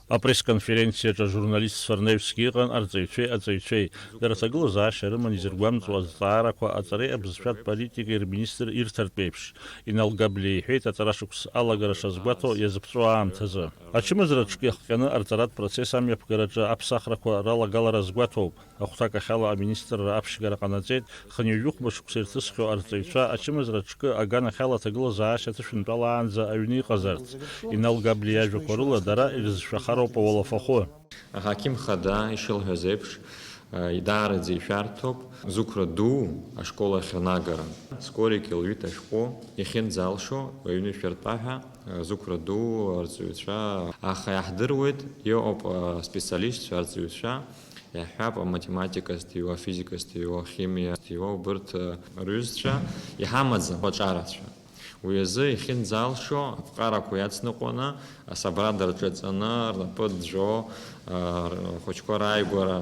Апресс-конференциаҿы ажурналистцәа рнаҩсгьы иҟан арҵаҩцәеи аҵаҩцәеи. Дара ҭагылазаашьа рыман изыргәамҵуа азҵаарақәа аҵареи абызшәатә политикеи рминистр ирҭартә еиԥш. Инал Габлиа иҳәеит аҵара шықәс алагара шазгәаҭо иазыԥҵәо аамҭазы. Ачымазараҿы иахҟьаны артаратә процесс амҩаԥгараҿы аԥсахрақәа ралагалара згәаҭоуп. Ахәҭак ахьала аминистрра аԥшьгара ҟанаҵеит, хынҩажәи шықәса ирҭысхьоу арҵаҩцәа ачымазараҿкы аганахь ала ҭагылазаашьа ҭышәынтәалаанӡа аҩны иҟазарц. Инал Габлиа иажәақәа рыла дара ирызшәахароуп ауалафахәы. Аҳақьым хада ишылҳәаз еиԥш идаараӡа ишәарҭоуп зықәра ду ашколахь анагара. Скорик илҩит ашәҟәы иахьынӡалшо аҩны ишәартәа ҳәа зықәра ду арҵаҩцәа. Аха иаҳдыруеит иҟоуп специалистцәа арҵаҩцәа. Иаҳҳәап аматематикас дыҩуа, физикас дыҩуа, химиас дыҩуа убырҭ рҩызцәа иҳамаӡам аҿарацәа. Уи азы иахьынӡалшо аԥҟарақәа иацныҟәаны асабрада рҿаҵаны рнапы ӡәӡәо рхәыҷқәа рааигәара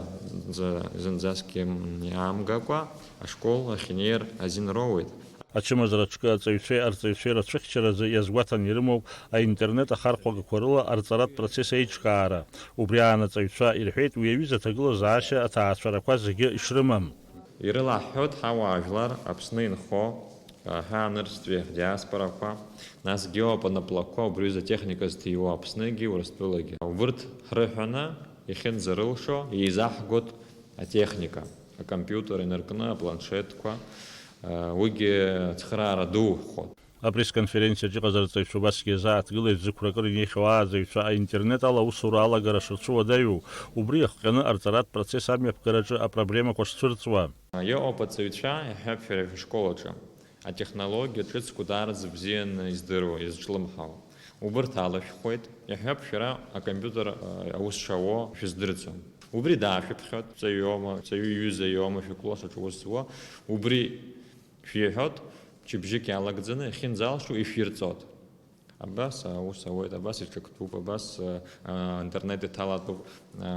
зынӡаск иаамгакәа ашкол ахь инеир азин роуеит. Ачымазараҿкы аҵаҩцәеи арҵаҩцәеи рацәыхьчаразы иазгәаҭан ирымоуп аинтернет ахархәагақәа рыла арҵаратә процесс еиҿкаара. Убри аан аҵаҩцәа ирҳәеит уи аҩыза аҭагылазаашьа аҭаацәарақәа зегьы ишрымам. Ирылаҳҳәоит ҳауаажәлар Аԥсны инхо ҳаанырцәтәи диаспорақәа, насгьы иҟоуп анаплақәа убри азотехникас ҭиуа Аԥсныгьы Урыстәылагьы. Убырҭ ҳрыҳәаны иахьынӡарылшо еизаҳгоит атехника, акомпиутер инаркны, апланшеҭқәа, уигьы цхыраара дуҳәхоит. Апресс-конференциаҿы иҟаз арҵаҩцәа убасгьы иазааҭгылеит зықәракыр инеихьоу ааӡаҩцәа аинтернет ала аусура алагара шырцәуадаҩу, убри иахҟьаны арҵаратә процесс амҩаԥгараҿы апроблемақәа шцәырҵуа. Иҟоуп ацаҩцәа иҳәап шәара шәышколаҿы атехнологиа ҿыцқәа даараӡа бзианы издыруа, изҿлымҳауа. Убырҭ алашәхәеит, иҳәап шәара акомпиутер аус шауа шәыздырӡом. Убри даашәыԥхьот, ҵаҩоума, ҵаҩы иҩыза иоума шәкласаҿы ус зуа, убри шәиҳәот, чыбжьык иалагӡаны иахьынӡалшо ишәирҵот. Абас аус ауеит, абас иҿактәуп, абас интернет иҭалатәуп.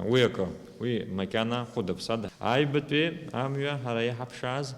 Уи акы, уи макьана хәыда-ԥсада. Аҩбатәи амҩа ҳара иҳаԥшааз,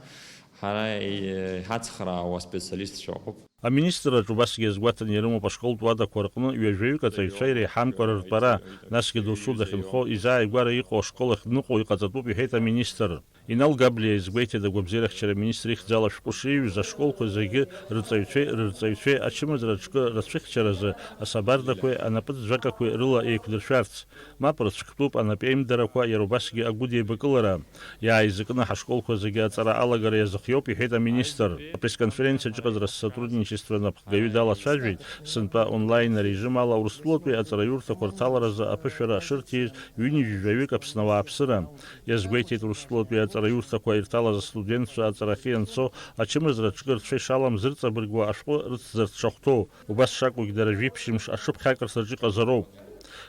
ҳара иҳацхраауа специалистцәа ыҟоуп. Аминистрраҿы убасгьы иазгәаҭан ирымоуп ашколтә уадақәа рҟны ҩажәаҩык аҵаҩцәа иреиҳамкәа рыртәара, насгьы доусы дахьынхо изааигәара иҟоу ашкол ахь дныҟәо иҟаҵатәуп иҳәеит аминистр. Инал Габлиа изгәеиҭеит агәабзиарахьчара аминистр ихьӡала ашәҟәы шиҩыз ашколқәа зегьы рырҵаҩцәеи ачымазараҿкы рацәыхьчаразы асабардақәеи анапыҵәҵәакақәеи рыла еиқәдыршәарц. Мап рыцәктәуп анапеимдарақәа иара убасгьы агәыдеибакылара. Иааизакны ҳашколқәа зегьы аҵара алагара иазыхиоуп иҳәеит аминистр. Апресс-конференциаҿы иҟаз рассотрудничество напхгаҩы далацәажәеит, сынтәа онлайн арежим ала Урыстәылатәи аҵараиурҭақәа рҭаларазы аԥышәара шырҭиз ҩынҩажәаҩык Аԥсны ауааԥсыра. Иазгәеиҭеит Урыстәылатәи аҵараиурҭақәа ирҭалаз астудентцәа аҵарахьы ианцо ачымазараҿкы рцәа ишалам зырҵабыргуа ашәҟәы рыцзарц шахәҭоу. Убас шакәгьы дара жәиԥшьымш аҽыԥхьакырҭаҿы иҟазароуп.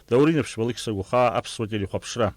Даурин Аԥшьбалықь Сагәхаа, Аԥсуа телехәаԥшра.